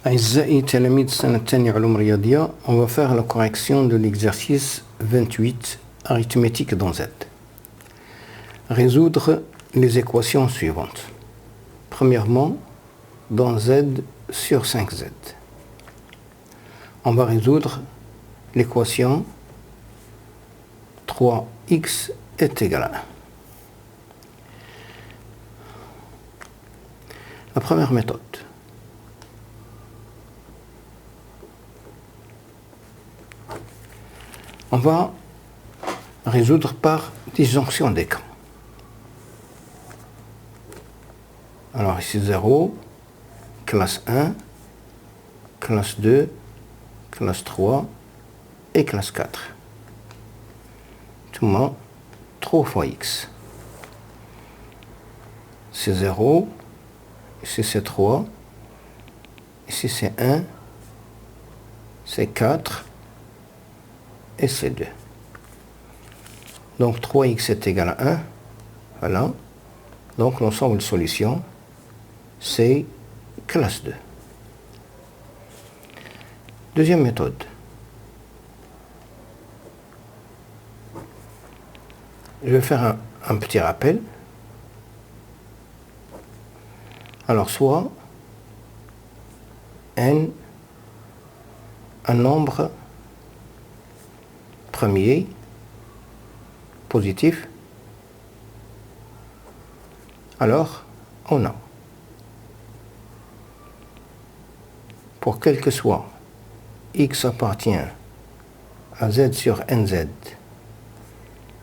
أعزائي تلاميذ السنة الثانية علوم رياضية, on va faire la correction de l'exercice 28, arithmétique dans Z. Résoudre les équations suivantes. Premièrement, dans Z sur 5Z. On va résoudre l'équation 3x est égal à 1. La première méthode. On va résoudre par disjonction des camps. Alors ici 0, classe 1, classe 2, classe 3 et classe 4. Tout le monde, 3 fois x. C'est 0, ici c'est 3, ici c'est 1, c'est 4, et c'est 2. Donc 3x est égal à 1. Voilà. Donc l'ensemble de solutions, c'est classe 2. Deuxième méthode. Je vais faire un petit rappel. Alors soit n un nombre premier positif, alors on a, pour quel que soit x appartient à z sur nz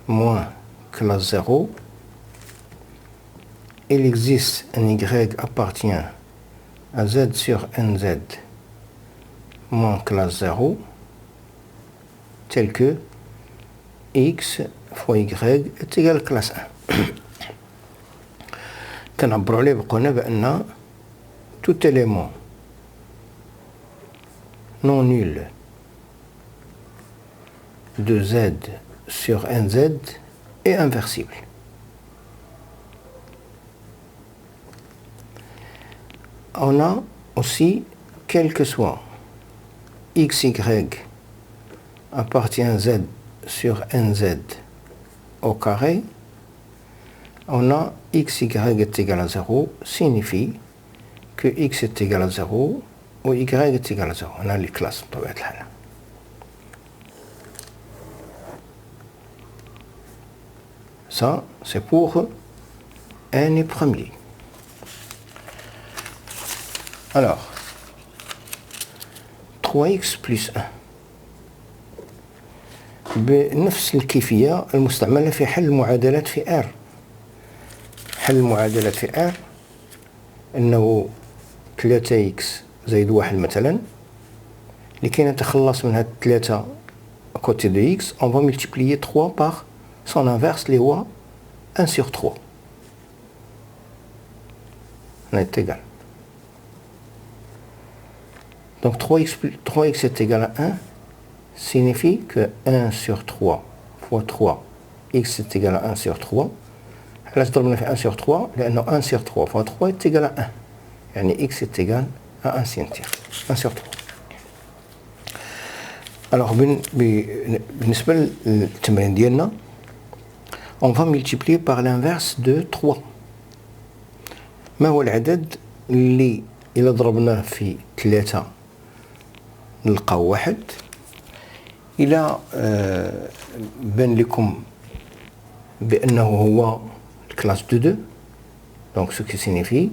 moins classe 0, il existe un y appartient à z sur nz moins classe 0 tel que x fois y est égal à classe 1. كنعبروا عليه بقولنا بأن tout élément non nul de z sur nz est inversible. On a aussi, quel que soit xy appartient à z sur nz au carré, on a xy est égal à 0, signifie que x est égal à 0 ou y est égal à 0. On a les classes. Ça, c'est pour n et premier. Alors, 3x plus 1. بنفس الكيفية المستعملة في حل المعادلات في R. حل المعادلات في R أنه 3x زائد 1 مثلا. لكي نتخلص من هاد 3 à côté de x, on va multiplier 3 par son inverse, اللي هو 1 sur 3. On est égal. Donc 3x est égal à 1. Signifie que 1 sur 3 fois 3, x est égal à 1 sur 3. Là, je donne 1 sur 3, لأنه 1 sur 3 fois 3 est égal à 1. يعني x est égal à 1 centième. 1 sur 3. Alors, بالنسبة للتمرين ديالنا, on va multiplier par l'inverse de 3. ما هو العدد اللي إلا ضربناه في 3 نلقاو 1. إلى بان لكم بأنه هو classe de 2, donc ce qui signifie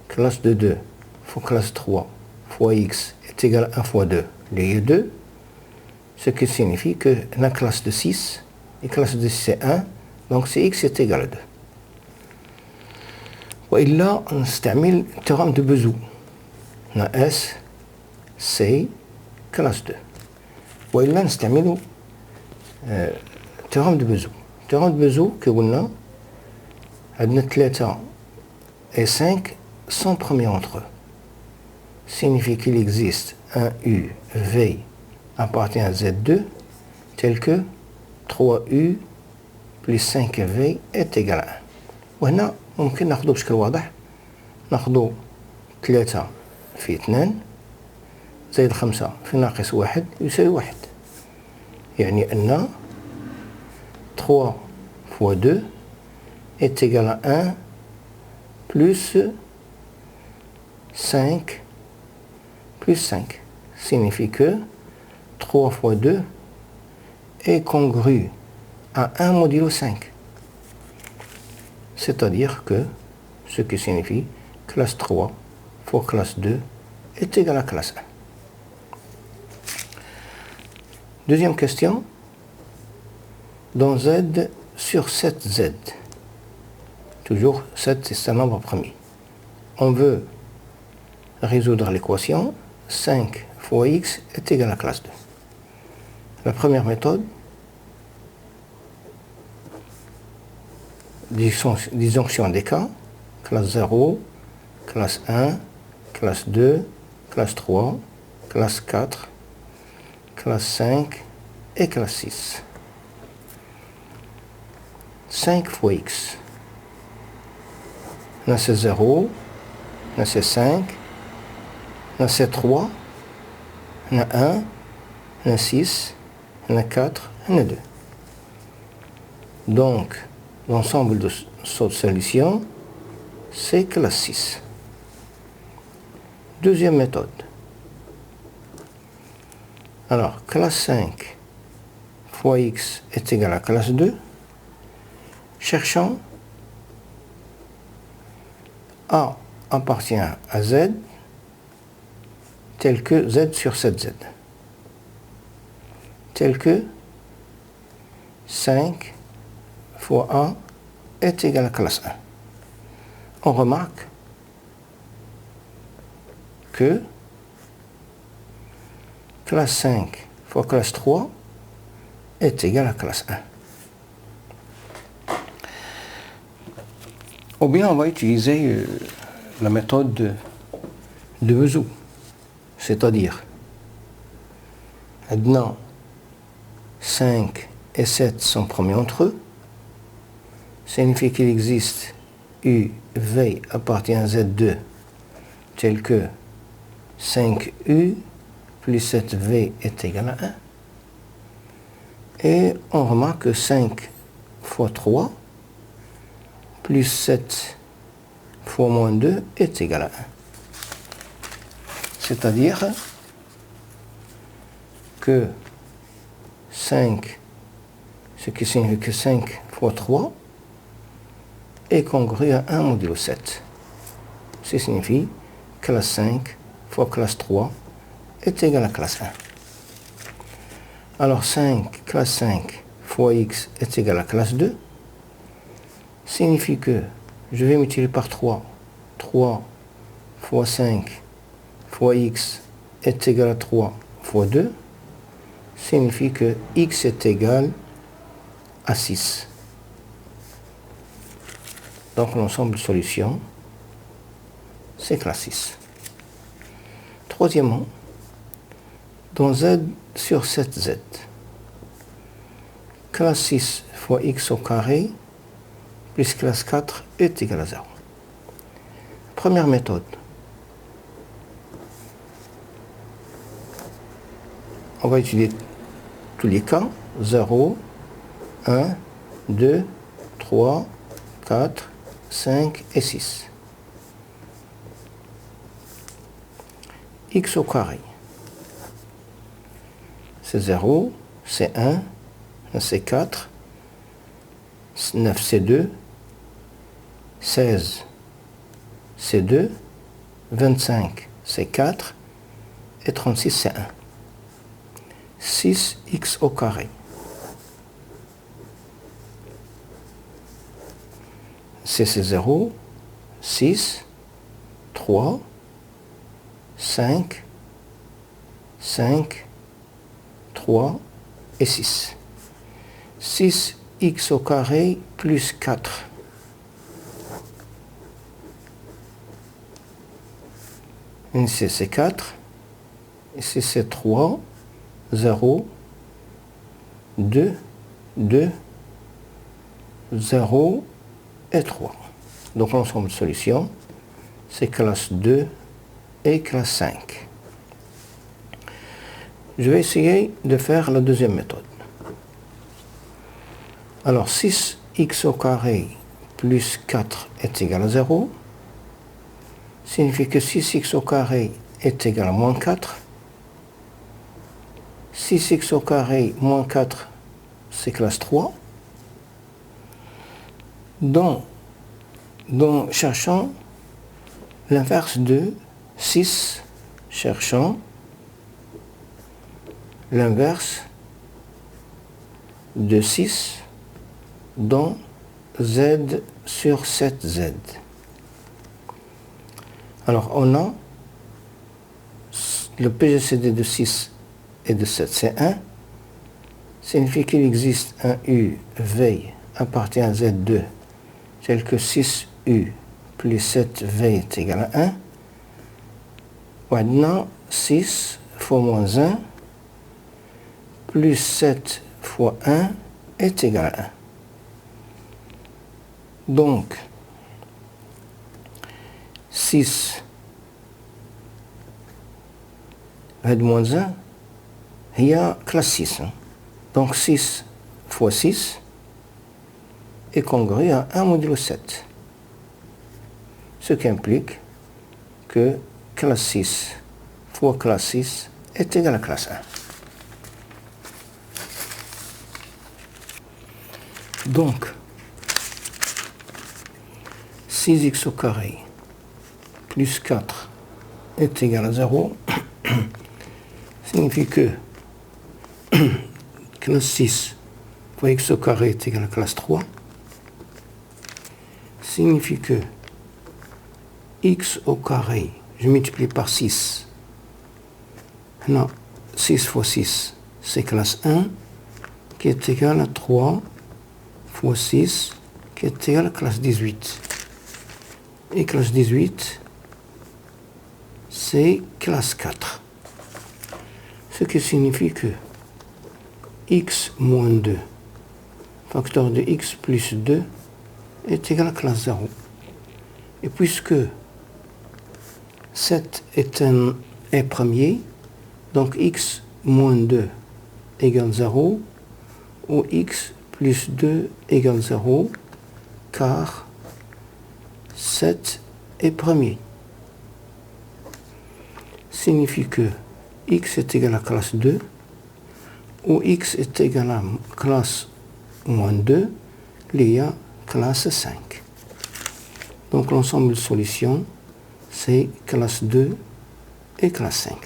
classe de 2 fois classe 3 fois x est égal à 1 fois 2, les 2, ce qui signifie que la classe de 6, et classe de 6 c'est 1, donc c'est x est égal à 2. وإلا نستعمل théorème de Bézout. On a S, C, classe 2. وإلا نستعملوا théorème de Bézout. théorème de Bézout كقولنا عندنا 3 et 5 sont premiers entre eux. Signifie qu'il existe un U V appartient à Z2 tel que 3U plus 5V est égal à 1. وهنا ممكن ناخذو بشكل واضح. ناخذو 3 في 2 زائد 5 في ناقص 1 يساوي 1. يعني أن 3 fois 2 est égal à 1 plus 5 plus 5. Signifie que 3 fois 2 est congru à 1 modulo 5. C'est-à-dire que ce qui signifie classe 3 fois classe 2 est égal à classe 1. Deuxième question. Dans Z sur 7Z, toujours 7 c'est un nombre premier, on veut résoudre l'équation 5 fois x est égal à classe 2. La première méthode, disjonction des cas, classe 0, classe 1, classe 2, classe 3, classe 4, classe 5 et classe 6. 5 fois x. Là c'est 0, là c'est 5, là c'est 3, là 1, là 6, là 4, là 2. Donc, l'ensemble de cette solution, c'est classe 6. Deuxième méthode. Alors, classe 5 fois x est égal à classe 2. Cherchons A appartient à Z tel que Z sur 7Z. Tel que 5 fois A est égal à classe 1. On remarque que classe 5 fois classe 3 est égal à classe 1. Ou bien on va utiliser la méthode de Vesoul, c'est-à-dire maintenant 5 et 7 sont premiers entre eux, signifie qu'il existe UV appartient à Z2 tel que 5U plus 7V est égal à 1. Et on remarque que 5 fois 3 plus 7 fois moins 2 est égal à 1. C'est-à-dire que 5, ce qui signifie que 5 fois 3 est congru à 1 modulo 7. Ce signifie que classe 5 fois classe 3 est égal à classe 1. Alors 5, classe 5 fois x est égal à classe 2. Signifie que je vais multiplier par 3. 3 fois 5 fois x est égal à 3 fois 2. Signifie que x est égal à 6. Donc l'ensemble de solutions, c'est classe 6. Troisièmement, dans Z sur 7Z, classe 6 fois x au carré plus classe 4 est égal à 0. Première méthode. On va étudier tous les cas. 0, 1, 2, 3, 4, 5 et 6. X au carré. C'est 0, c'est 1, c'est 4, 9 c'est 2, 16 c'est 2, 25 c'est 4 et 36 c'est 1. 6x au carré. C'est 0, 6, 3, 5, 5, 3 et 6. 6x au carré plus 4. Ici c'est 4. Ici c'est 3, 0, 2, 2, 0 et 3. Donc l'ensemble de solutions, c'est classe 2 et classe 5. Je vais essayer de faire la deuxième méthode. Alors 6x au carré plus 4 est égal à 0. Signifie que 6x au carré est égal à moins 4. 6x au carré moins 4, c'est classe 3. Donc cherchons l'inverse de 6, cherchons l'inverse de 6 dans z sur 7z. Alors on a le PGCD de 6 et de 7, c'est 1. Signifie qu'il existe un U V appartient à Z2 tel que 6U plus 7V est égal à 1. Maintenant, 6 fois moins 1 plus 7 fois 1 est égal à 1. Donc, 6 de moins 1, il y a classe 6. Donc 6 fois 6 est congru à 1 modulo 7. Ce qui implique que classe 6 fois classe 6 est égal à classe 1. Donc, 6x au carré plus 4 est égal à 0, signifie que classe 6 fois x au carré est égal à classe 3, signifie que x au carré, je multiplie par 6, non, 6 fois 6, c'est classe 1, qui est égal à 3 fois 6, qui est égal à classe 18. Et classe 18, c'est classe 4. Ce qui signifie que x moins 2, facteur de x plus 2, est égal à classe 0. Et puisque 7 est premier, donc x moins 2 égale 0, ou x plus 2 égale 0, car 7 est premier. Signifie que x est égal à classe 2, ou x est égal à classe moins 2, il y a classe 5. Donc l'ensemble de solutions, c'est classe 2 et classe 5.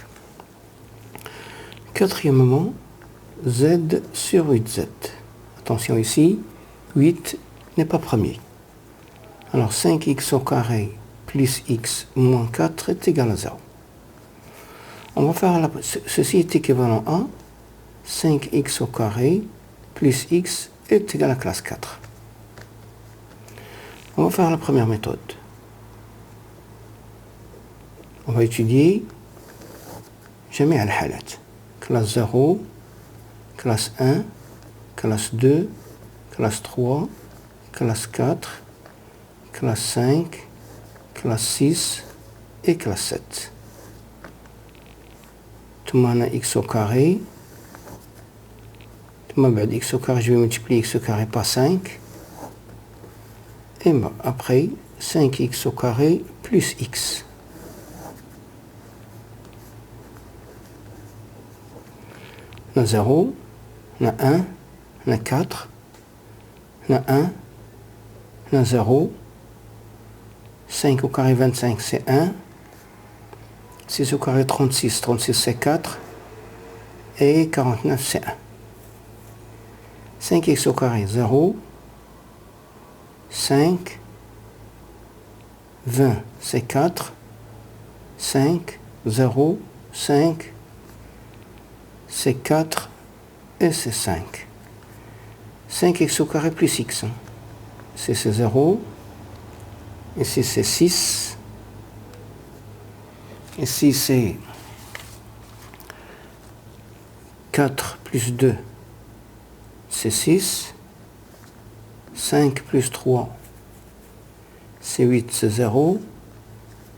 Quatrièmement, z sur 8z. Attention ici, 8 n'est pas premier. Alors 5x au carré plus x moins 4 est égal à 0. On va faire ceci est équivalent à 5x au carré plus x est égal à classe 4. On va faire la première méthode. On va étudier جميع الحالات. Classe 0, classe 1, classe 2, classe 3, classe 4, classe 5, classe 6 et classe 7. ثم on a x au carré. ثم بعد x au carré, je vais multiplier x au carré par 5. Et après, 5x au carré plus x. On a 0, on a 1, on a 4, on a 1, on a 0, 5 au carré 25 c'est 1, 6 au carré 36, 36 c'est 4, et 49 c'est 1. 5x au carré 0, 5, 20 c'est 4, 5, 0, 5, c'est 4 et c'est 5. 5x au carré plus x. Ici c'est 0. Ici c'est 6. Ici c'est 4 plus 2, c'est 6. 5 plus 3, c'est 8, c'est 0.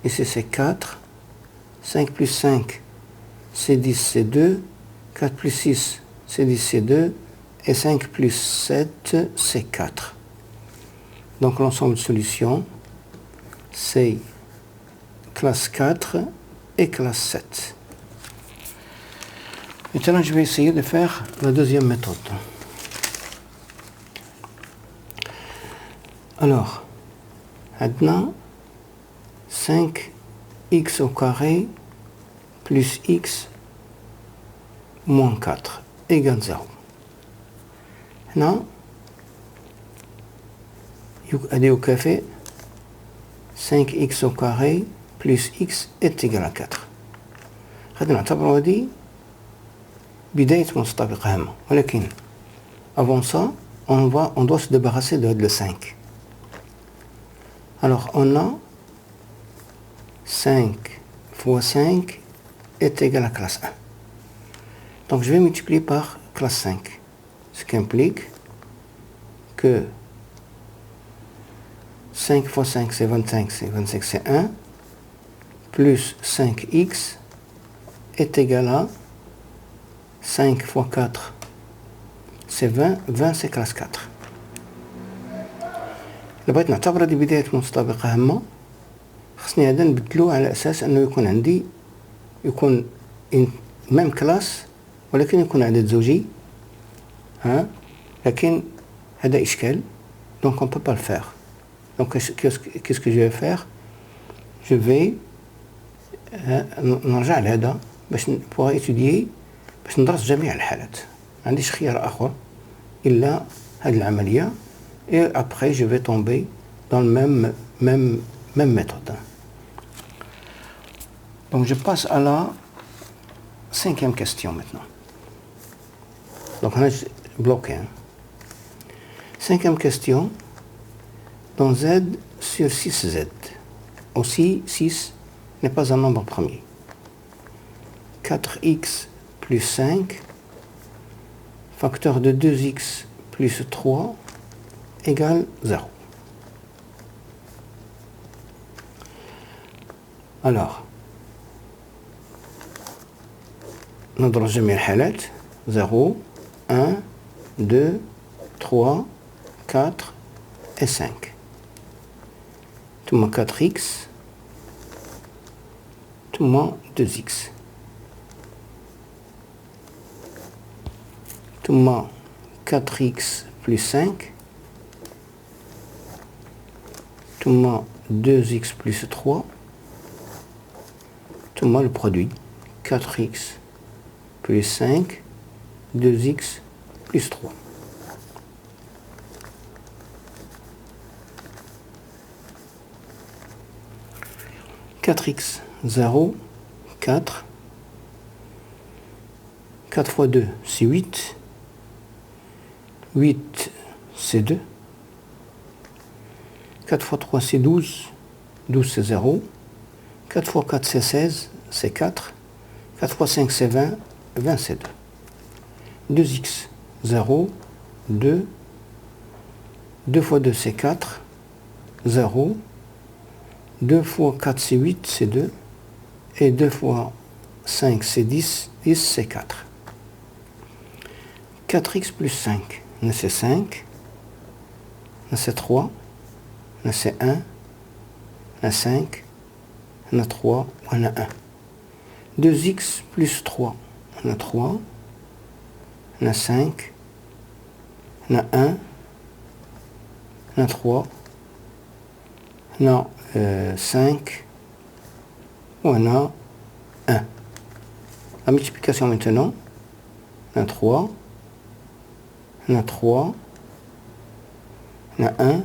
Ici c'est 4. 5 plus 5, c'est 10, c'est 2. 4 plus 6, c'est 10, c'est 2. Et 5 plus 7, c'est 4. Donc l'ensemble de solutions, c'est classe 4 et classe 7. Maintenant, je vais essayer de faire la deuxième méthode. Alors, maintenant, 5x au carré plus x moins 4 égale 0. Maintenant, aller au café, 5x au carré plus x est égal à 4. هذا نعتبره هذه بداية مستطابق هامة. ولكن avant ça, on doit se débarrasser de le 5. Alors on a 5 fois 5 est égal à classe 1. Donc je vais multiplier par classe 5. Ce qui implique que 5 fois 5 c'est 25, c'est 25 c'est 1, plus 5x est égal à 5 fois 4 c'est 20, 20 c'est classe 4. بغيت نعتبر هذه بداية مستطابقة هامة، خصني هذا نبدلوه على أساس أنه يكون عندي يكون ميم كلاس ولكن يكون عدد زوجي، لكن هذا إشكال، donc on peut pas le faire. Donc qu'est-ce que je vais faire? Je vais نرجع لهذا باش pour étudier باش ندرس جميع الحالات، ما عنديش خيار آخر إلا هذه العملية. Et après, je vais tomber dans le même méthode. Donc, je passe à la 5e question maintenant. Donc, on est bloqué. 5e question. Dans Z sur 6Z. Aussi, 6 n'est pas un nombre premier. 4x plus 5, facteur de 2x plus 3, égale 0. Alors, ندرج جميع الحالات 0, 1, 2, 3, 4 et 5. ثم 4x ثم 2x ثم 4x plus 5 ثم 2x plus 3 ثم le produit 4x plus 5 2x plus 3. « 4x, 0, 4. 4 fois 2, c'est 8. 8, c'est 2. 4 fois 3, c'est 12. 12, c'est 0. 4 fois 4, c'est 16. C'est 4. 4 fois 5, c'est 20. 20, c'est 2. 2x, 0, 2. 2 fois 2, c'est 4. 0. 2 fois 4, c'est 8, c'est 2. Et 2 fois 5, c'est 10. 10, c'est 4. 4x plus 5, c'est 5. C'est 3. C'est 1. On a 5. On a 3. On a 1. 2x plus 3. On a 3. On a 5. On a 1. On a 3. On a 5. On a 1. La multiplication maintenant. On a 3. On a 3. On a 1.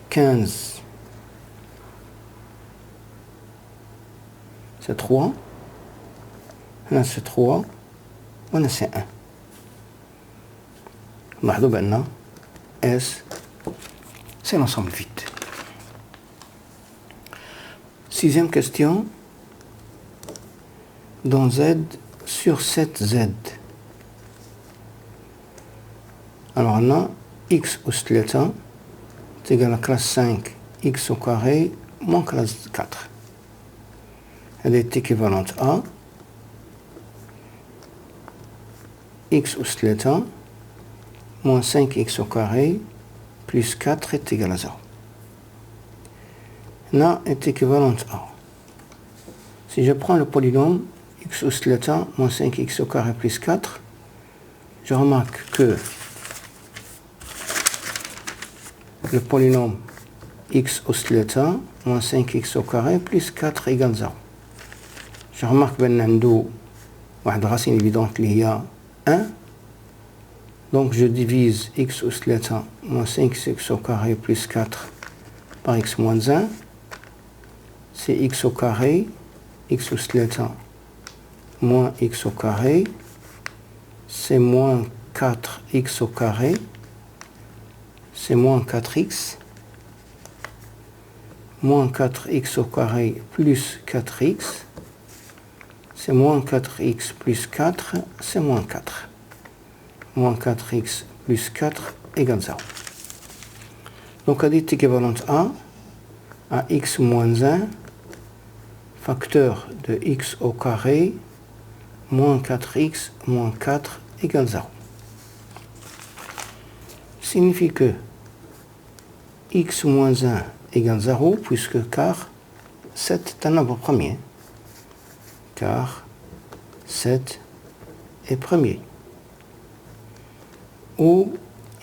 15. C'est 3. هنا c'est 3. وهنا c'est 1. لاحظوا بأن S c'est l'ensemble vide. 6e question. Dans Z sur 7Z. Alors on a x au 3 c'est égal à classe 5 x au carré moins classe 4. elle est équivalente à x أس 3 moins 5x au carré plus 4 est égal à 0. Là est équivalente à. Si je prends le polynôme x أس 3 moins 5x au carré plus 4, je remarque que le polynôme x أس 3 moins 5x au carré plus 4 égale 0. Je remarque qu'il y a une racine évidente qui est 1. Donc je divise x أس 3 moins 5x au carré plus 4 par x moins 1. C'est x au carré, x أس 3 moins x au carré. C'est moins 4x au carré. C'est moins 4x. Moins 4x au carré plus 4x. C'est moins 4x plus 4, c'est moins 4. Moins 4x plus 4 égale 0. Donc elle est équivalente à x moins 1, facteur de x au carré, moins 4x moins 4 égale 0. Signifie que x moins 1 égale 0, puisque car 7 est un nombre premier. Car 7 est premier. Ou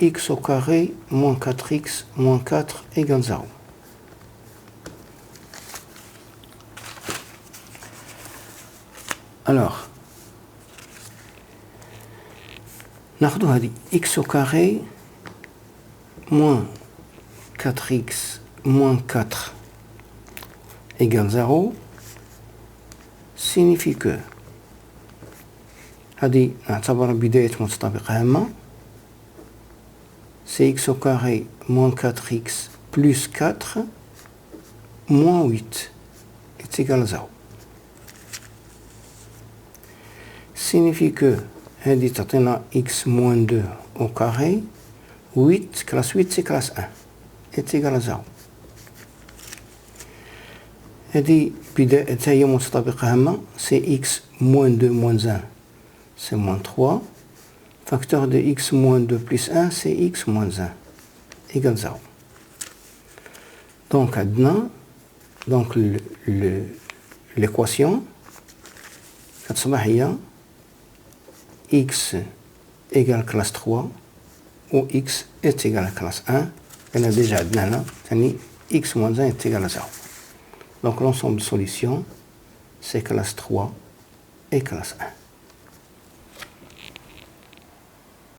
x au carré moins 4x moins 4 égale 0. Alors, ناخدو هذه x au carré moins 4x moins 4 égale 0 signifie que هذه نعتبر بداية متطابق هامة. C'est x au carré moins 4x plus 4 moins 8 est égal à 0. Signifie que هذه تعطينا x moins 2 au carré. 8 classe 8 c'est classe 1 est égal à 0. هذه بداية متطابقة هامة. C'est x moins 2 moins 1 c'est moins 3. Facteur de x moins 2 plus 1 c'est x moins 1 égale 0. Donc donc l'équation كتصبح هي x égale classe 3 ou x est égal à classe 1. On a déjà عندنا هنا x moins 1 est égal à 0. Donc l'ensemble de solutions c'est classe 3 et classe 1.